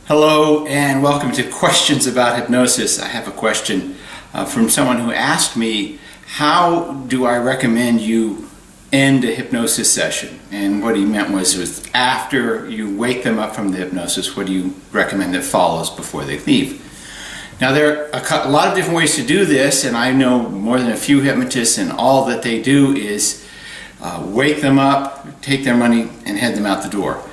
Hello and welcome to Questions About Hypnosis. I have a question from someone who asked me, how do I recommend you end a hypnosis session? And what he meant was after you wake them up from the hypnosis, what do you recommend that follows before they leave? Now there are a lot of different ways to do this, and I know more than a few hypnotists, and all that they do is wake them up, take their money, and head them out the door.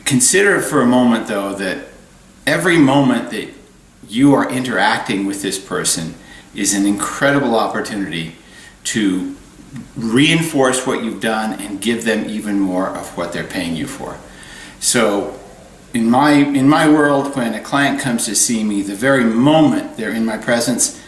Consider for a moment, though, that every moment that you are interacting with this person is an incredible opportunity to reinforce what you've done and give them even more of what they're paying you for. So in my world, when a client comes to see me, the very moment they're in my presence,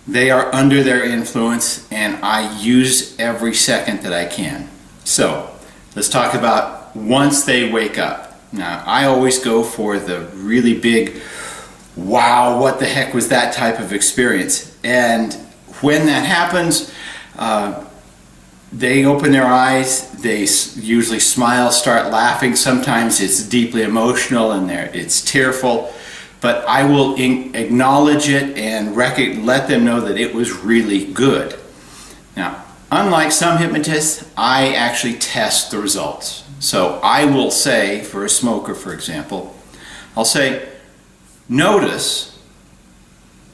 they are under their influence, and I use every second that I can. So let's talk about once they wake up. Now, I always go for the really big, wow, what the heck was that type of experience? And when that happens, they open their eyes, they usually smile, start laughing. Sometimes it's deeply emotional and it's tearful, but I will acknowledge it and let them know that it was really good. Now, unlike some hypnotists, I actually test the results. So I will say, for a smoker, for example, I'll say, notice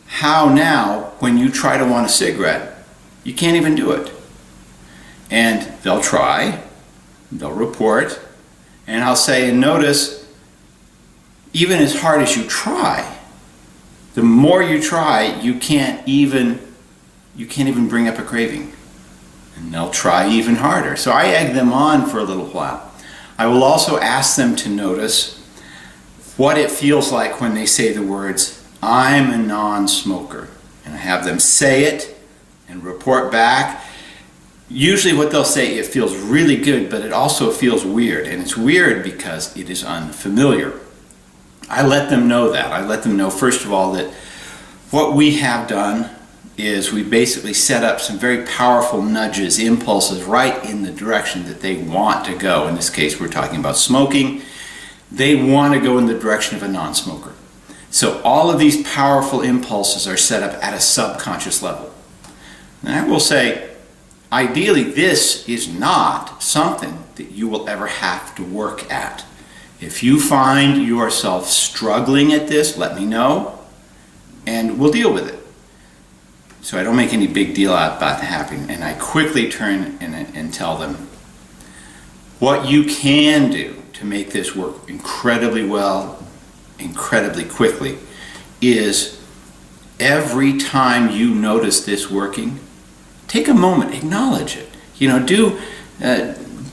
how now, when you try to want a cigarette, you can't even do it. And they'll try, they'll report, and I'll say, and notice, even as hard as you try, the more you try, you can't even bring up a craving. And they'll try even harder. So I egg them on for a little while. I will also ask them to notice what it feels like when they say the words, "I'm a non-smoker." And I have them say it and report back. Usually what they'll say, it feels really good, but it also feels weird. And it's weird because it is unfamiliar. I let them know that. I let them know, first of all, that what we have done is we basically set up some very powerful nudges, impulses, right in the direction that they want to go. In this case, we're talking about smoking. They want to go in the direction of a non-smoker. So all of these powerful impulses are set up at a subconscious level. And I will say, ideally, this is not something that you will ever have to work at. If you find yourself struggling at this, let me know, and we'll deal with it. So I don't make any big deal about that happening, and I quickly turn and tell them what you can do to make this work incredibly well, incredibly quickly, is every time you notice this working, take a moment, acknowledge it.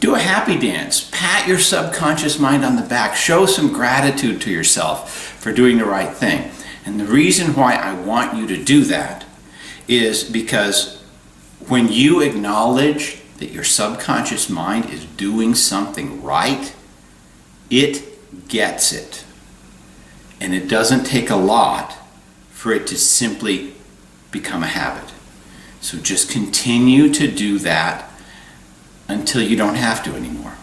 Do a happy dance, pat your subconscious mind on the back, show some gratitude to yourself for doing the right thing. And the reason why I want you to do that is because when you acknowledge that your subconscious mind is doing something right, it gets it. And it doesn't take a lot for it to simply become a habit. So just continue to do that until you don't have to anymore.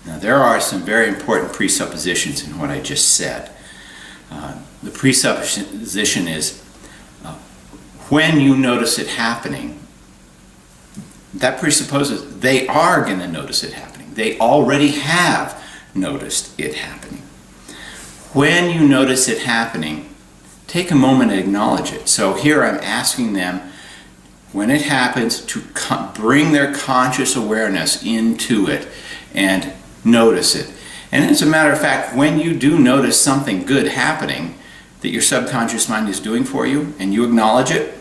Now, there are some very important presuppositions in what I just said. The presupposition is, when you notice it happening, that presupposes they are going to notice it happening. They already have noticed it happening. When you notice it happening, take a moment and acknowledge it. So here I'm asking them, when it happens, to bring their conscious awareness into it and notice it. And as a matter of fact, when you do notice something good happening that your subconscious mind is doing for you, and you acknowledge it,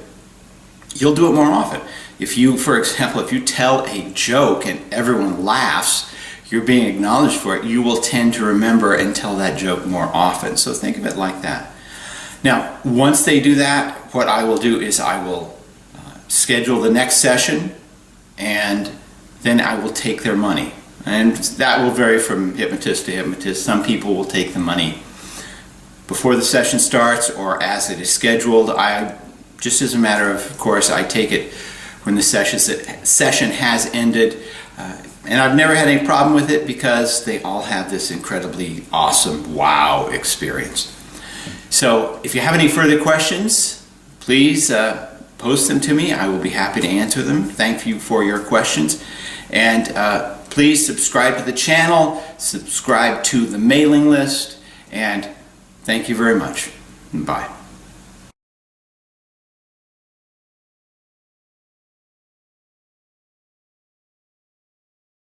you'll do it more often. If you, for example, if you tell a joke and everyone laughs, you're being acknowledged for it, you will tend to remember and tell that joke more often. So think of it like that. Now, once they do that, what I will do is I will schedule the next session, and then I will take their money. And that will vary from hypnotist to hypnotist. Some people will take the money before the session starts or as it is scheduled. Just as a matter of course, I take it when the session has ended. And I've never had any problem with it because they all have this incredibly awesome wow experience. So if you have any further questions, please post them to me. I will be happy to answer them. Thank you for your questions. And please subscribe to the channel, subscribe to the mailing list, and thank you very much. Bye.